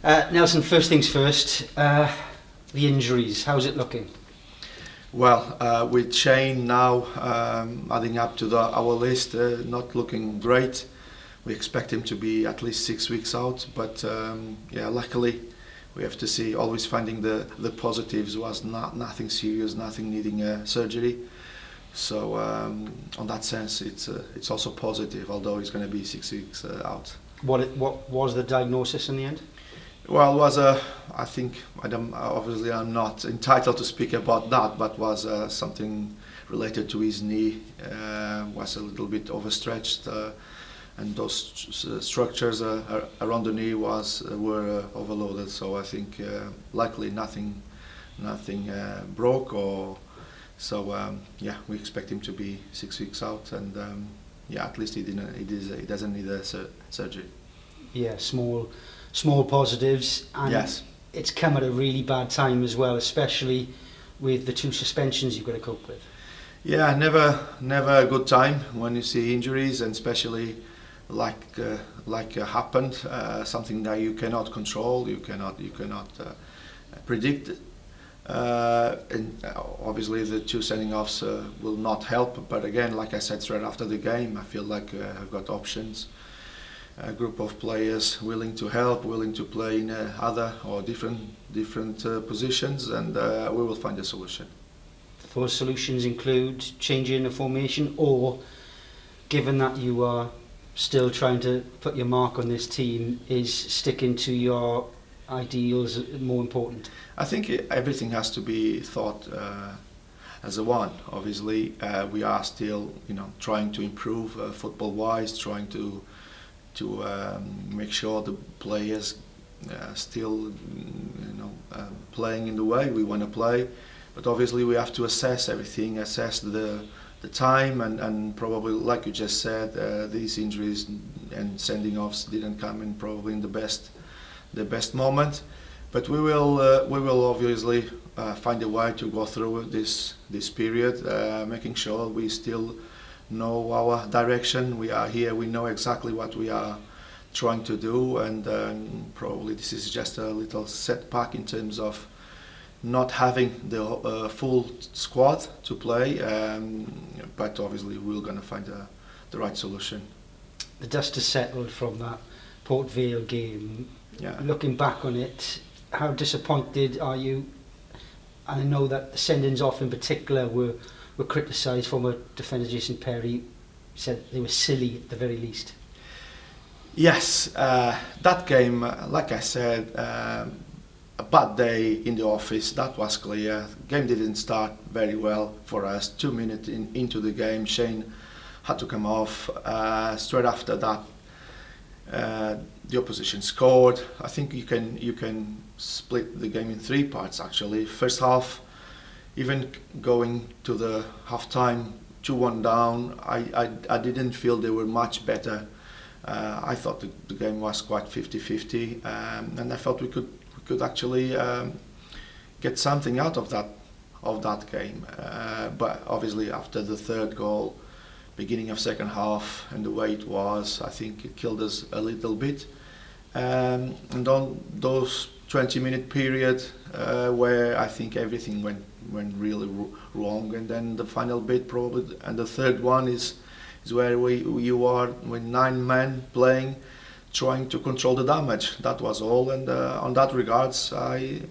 Nelson, first things first, the injuries, how's it looking? Well, with Shane now adding up to our list, not looking great. We expect him to be at least 6 weeks out, but luckily we have to see, always finding the positives. Was nothing serious, nothing needing surgery. So on that sense, it's also positive, although he's going to be 6 weeks out. What was the diagnosis in the end? Well, it was I think, obviously I'm not entitled to speak about that, but was something related to his knee, was a little bit overstretched, and those structures around the knee were overloaded. So I think likely nothing broke, or so we expect him to be 6 weeks out, and at least he doesn't need a surgery. Yeah, small positives, and yes, it's come at a really bad time as well, especially with the 2 suspensions you've got to cope with. Yeah, never a good time when you see injuries, and especially like happened, something that you cannot control, you cannot predict, and obviously the 2 sending offs will not help. But again, like I said straight after the game, I feel like I've got options. A group of players willing to help, willing to play in other or different positions, and we will find a solution. Those solutions include changing the formation, or, given that you are still trying to put your mark on this team, is sticking to your ideals more important? I think everything has to be thought as a one. Obviously, we are still, trying to improve football-wise, trying to make sure the players still playing in the way we want to play, but obviously we have to assess everything, assess the time, and probably, like you just said, these injuries and sending offs didn't come in probably in the best moment, but we will obviously find a way to go through this period, making sure we still know our direction. We are here, we know exactly what we are trying to do, and probably this is just a little setback in terms of not having the full squad to play, but obviously we're going to find the right solution. The dust has settled from that Port Vale game. Yeah. Looking back on it, how disappointed are you? And I know that the sendings off in particular were criticised. Former defender Jason Perry said they were silly at the very least. Yes, that game, like I said, a bad day in the office, that was clear. Game didn't start very well for us. 2 minutes into the game, Shane had to come off. Straight after that, the opposition scored. I think you can split the game in 3 parts actually. First half, even going to the half-time 2-1 down, I didn't feel they were much better. I thought the game was quite 50-50, and I felt we could actually get something out of that game. But obviously after the 3rd goal, beginning of second half, and the way it was, I think it killed us a little bit. And on those 20-minute period where I think everything went really wrong, and then the final bit probably, and the 3rd one is where you are with 9 men playing, trying to control the damage. That was all, and on that regards, I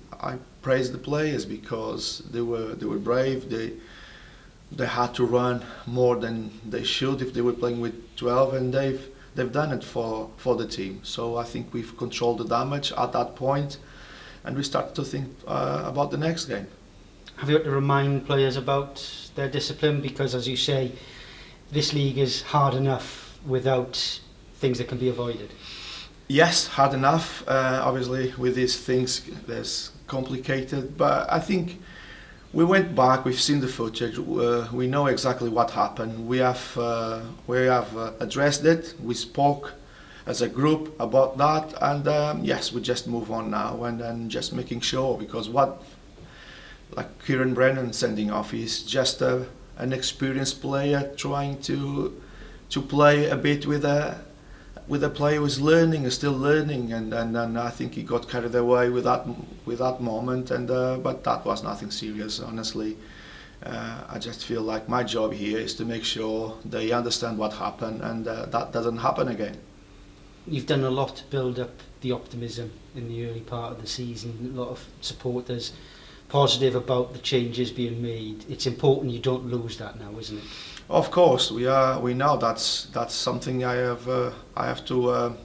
praise the players because they were brave. They had to run more than they should if they were playing with 12, and they've done it for the team. So I think we've controlled the damage at that point, and we start to think about the next game. Have you had to remind players about their discipline? Because, as you say, this league is hard enough without things that can be avoided. Yes, hard enough. Obviously, with these things, there's complicated. But I think we went back. We've seen the footage. We know exactly what happened. We have addressed it. We spoke as a group about that, and yes, we just move on now, and then just making sure, because like Kieran Brennan sending off, he's just an experienced player trying to play a bit with a with a player who's learning, is still learning, and I think he got carried away with that moment, and but that was nothing serious, honestly. I just feel like my job here is to make sure they understand what happened, and that doesn't happen again. You've done a lot to build up the optimism in the early part of the season. A lot of supporters positive about the changes being made. It's important you don't lose that now, isn't it? Of course, we know that's something I have to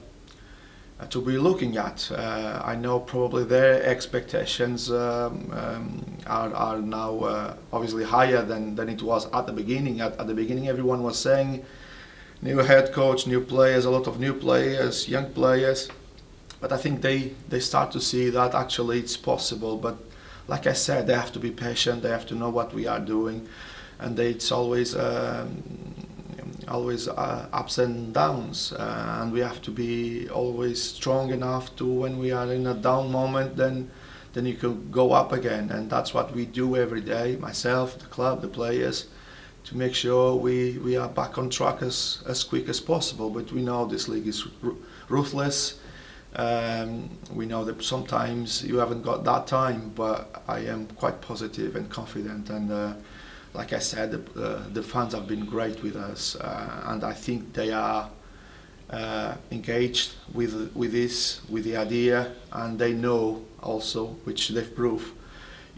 be looking at. I know probably their expectations are now obviously higher than it was at the beginning. At the beginning, everyone was saying new head coach, new players, a lot of new players, young players. But I think they start to see that actually it's possible. But like I said, they have to be patient. They have to know what we are doing, and it's always ups and downs, and we have to be always strong enough to, when we are in a down moment, then you can go up again, and that's what we do every day, myself, the club, the players, to make sure we are back on track as quick as possible. But we know this league is ruthless. We know that sometimes you haven't got that time, but I am quite positive and confident, and like I said, the fans have been great with us, and I think they are engaged with the idea, and they know also, which they've proved,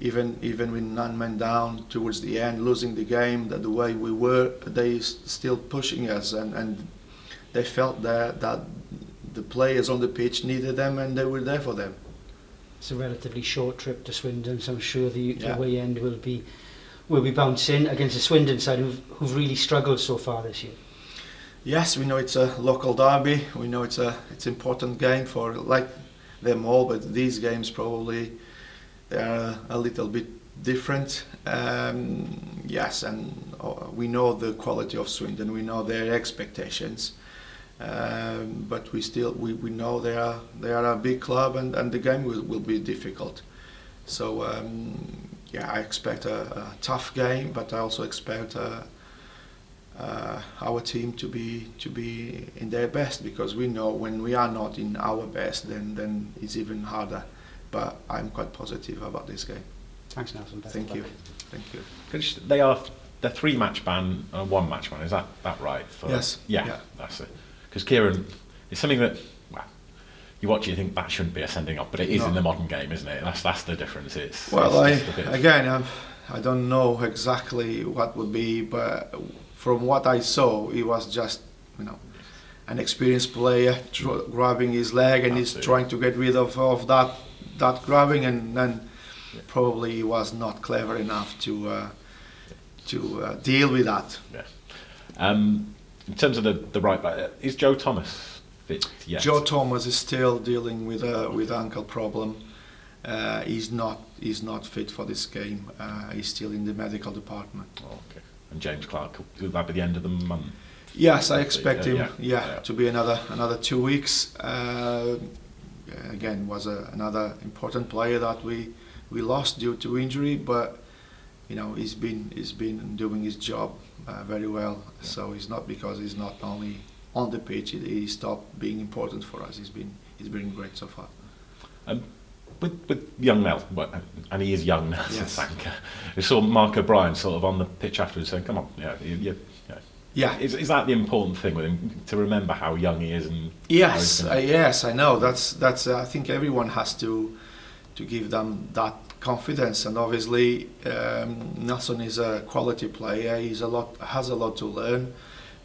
even with 9 men down towards the end, losing the game, that the way we were, they still pushing us, and they felt that the players on the pitch needed them, and they were there for them. It's a relatively short trip to Swindon, so I'm sure the away end will be bouncing against the Swindon side, who've really struggled so far this year. Yes, we know it's a local derby. We know it's an important game for like them all, but these games probably they are a little bit different. Yes, and we know the quality of Swindon. We know their expectations, but we know they are a big club, and the game will be difficult. So. I expect a tough game, but I also expect our team to be in their best, because we know when we are not in our best, then it's even harder. But I'm quite positive about this game. Thanks, Nelson. Thank you. They're 3-match ban and 1-match ban. Is that right? Yes. Yeah, that's it. Because Kieran, it's something that. You watch it, you think that shouldn't be a sending off, but it is in the modern game, isn't it? That's the difference. I don't know exactly what would be, but from what I saw, he was just, an experienced player grabbing his leg, and he's trying to get rid of that grabbing, and then probably he was not clever enough to deal with that. Yeah. In terms of the right back, is Joe Thomas? Yes. Joe Thomas is still dealing with ankle problem. He's not fit for this game. He's still in the medical department. Oh, okay. And James Clark, will that be the end of the month? Yes, I expect him. To be another 2 weeks. Again, was another important player that we lost due to injury, but he's been doing his job very well. So it's not because he's not only on the pitch, he stopped being important for us. He's been great so far. With young Nel, and he is young now, yes. Sanka. We saw Mark O'Brien sort of on the pitch afterwards saying, "Come on, yeah." Is that the important thing with him, to remember how young he is? And yes, I know. That's. I think everyone has to give them that confidence, and obviously Nelson is a quality player. Has a lot to learn.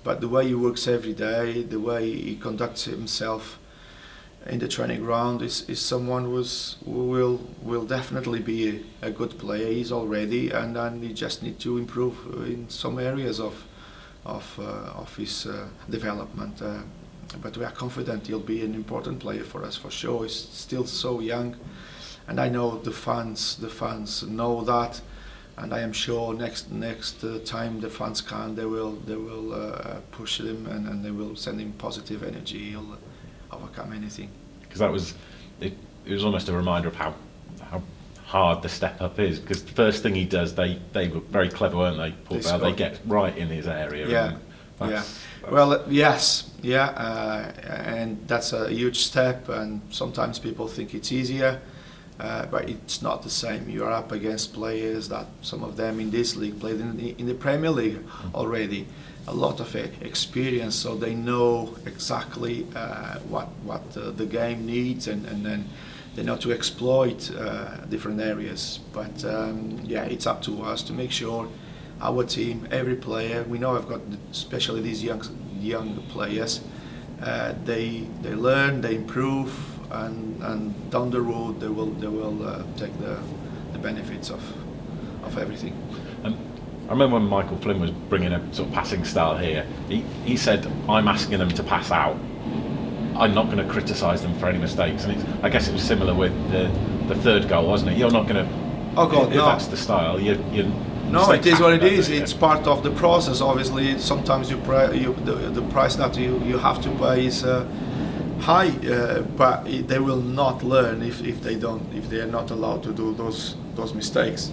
But the way he works every day, the way he conducts himself in the training ground is someone who will definitely be a good player. He's already, and he just need to improve in some areas of his development. But we are confident he'll be an important player for us for sure. He's still so young, and I know the fans know that. And I am sure next time the fans come, they will push him, and they will send him positive energy. He'll overcome anything. Because it was almost a reminder of how hard the step up is. Because the first thing he does, they were very clever, weren't they? Port Vale, they get right in his area and Well, yes, and that's a huge step. And sometimes people think it's easier, but it's not the same. You are up against players that some of them in this league played in the Premier League already. A lot of experience, so they know exactly what the game needs, and then they know to exploit different areas. But it's up to us to make sure our team, every player, we know I've got especially these young players, they learn, they improve, and down the road they will take the benefits of everything. I remember when Michael Flynn was bringing a sort of passing style here, he said, I'm asking them to pass out, I'm not going to criticise them for any mistakes. And I guess it was similar with the third goal, wasn't it? You're not going to, if that's the style, no, it is what it is. It's part of the process. Obviously, sometimes the price that you have to pay is high, but they will not learn if they are not allowed to do those mistakes.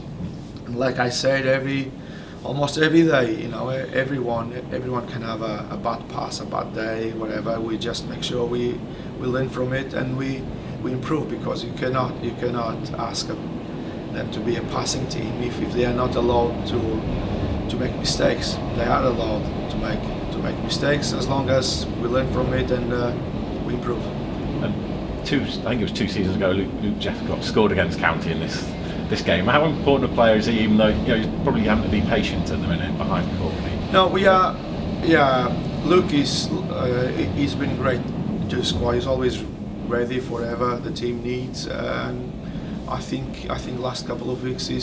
And like I said, almost every day, everyone can have a bad pass, a bad day, whatever. We just make sure we learn from it and we improve, because you cannot ask them to be a passing team if they are not allowed to make mistakes. They are allowed to make mistakes as long as we learn from it and we improve. I think it was 2 seasons ago, Luke Jephcott scored against County in this game. How important a player is he, even though he's probably having to be patient at the minute behind the court? No, we are. Yeah, Luke he's been great to the squad. He's always ready for whatever the team needs. And I think last couple of weeks we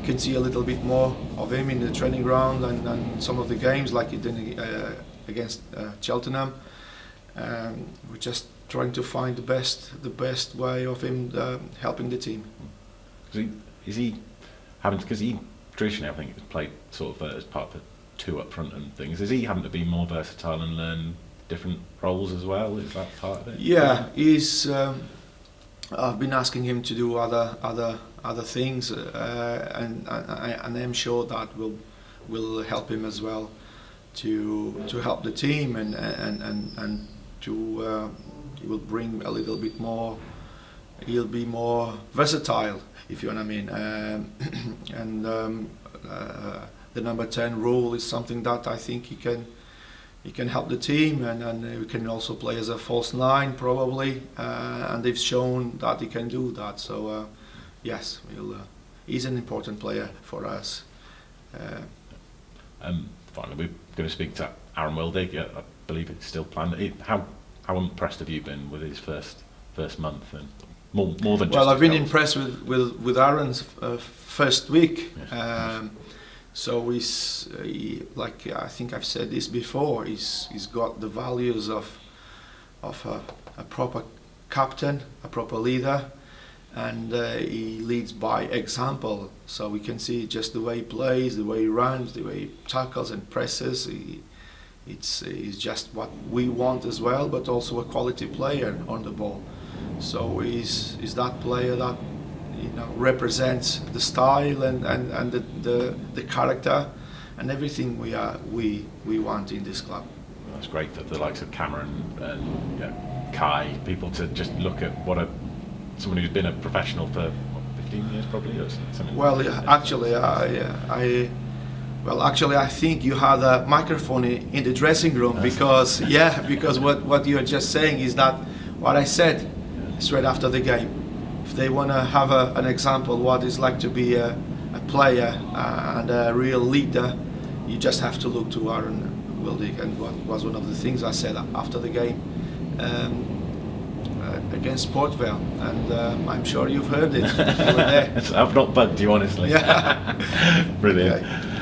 can see a little bit more of him in the training ground and some of the games, like he did against Cheltenham. We're just trying to find the best way of him helping the team. Is he having, because he traditionally, I think, has played sort of as part of the two up front and things. Is he having to be more versatile and learn different roles as well? Is that part of it? Yeah, he's. I've been asking him to do other things, and I'm sure that will help him as well to help the team and to he will bring a little bit more. He'll be more versatile, if you know what I mean. And the number 10 role is something that I think he can help the team, and he can also play as a false 9 probably, and they've shown that he can do that. So yes, he's an important player for us. Finally, we're going to speak to Aaron Wildig. I believe it's still planned. How impressed have you been with his first month, and more than just? Well, I've been impressed with Aaron's first week. Yes. So like I think I've said this before. He's got the values of a proper captain, a proper leader, and he leads by example. So we can see just the way he plays, the way he runs, the way he tackles and presses. He's just what we want as well, but also a quality player on the ball. So he's that player that represents the style and the character and everything we want in this club. That's great that the likes of Cameron and Kai, people to just look at someone who's been a professional for 15 years probably, or something. Well, actually, I think you had a microphone in the dressing room, because what you're just saying is that what I said straight after the game. If they want to have an example what it's like to be a player and a real leader, you just have to look to Aaron Wildig, and what was one of the things I said after the game against Port Vale, and I'm sure you've heard it. You were there. I've not bugged you, honestly. Yeah. Brilliant. Okay.